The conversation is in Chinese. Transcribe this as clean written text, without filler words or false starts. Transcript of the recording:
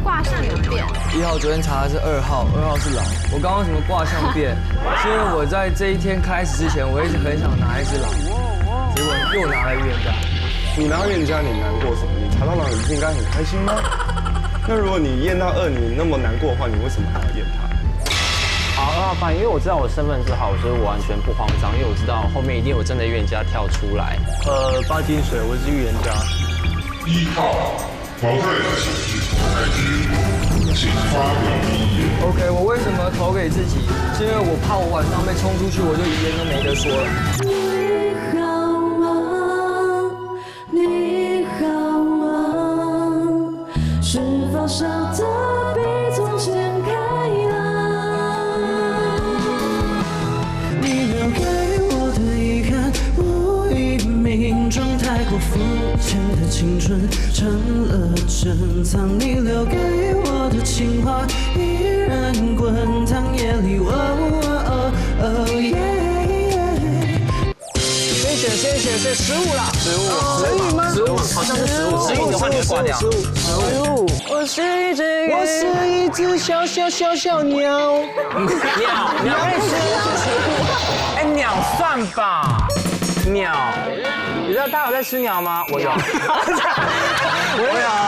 卦象有变。1号昨天查的是2号，2号是狼。我刚刚为什么卦象变？是因为我在这一天开始之前，我一直很想拿一只狼，结果又拿了预言家。你拿到预言家，你难过什么？你查到狼，你不是应该很开心吗？那如果你验到2，你那么难过的话，你为什么还要验它？好，2号半，因为我知道我身份是好，所以我完全不慌张，因为我知道后面一定有真的预言家跳出来。8金水，我是预言家。1号，淘汰自己开机，请发表遗言。OK， 我为什么投给自己？是因为我怕我晚上被冲出去，我就遗言都没得说了。你好吗？你好吗？是否笑得比从前开朗？你留给我的遗憾，无以名状，太过肤浅的青春成了珍藏。你留给我的情话，依然滚烫夜里。先选15啦，15，成语吗？15，好像是15，成语的话你会挂掉。15，我是一只小鸟。鸟也是。哎，鸟算吧。鸟，你知道大家有在吃鸟吗？我有。我有。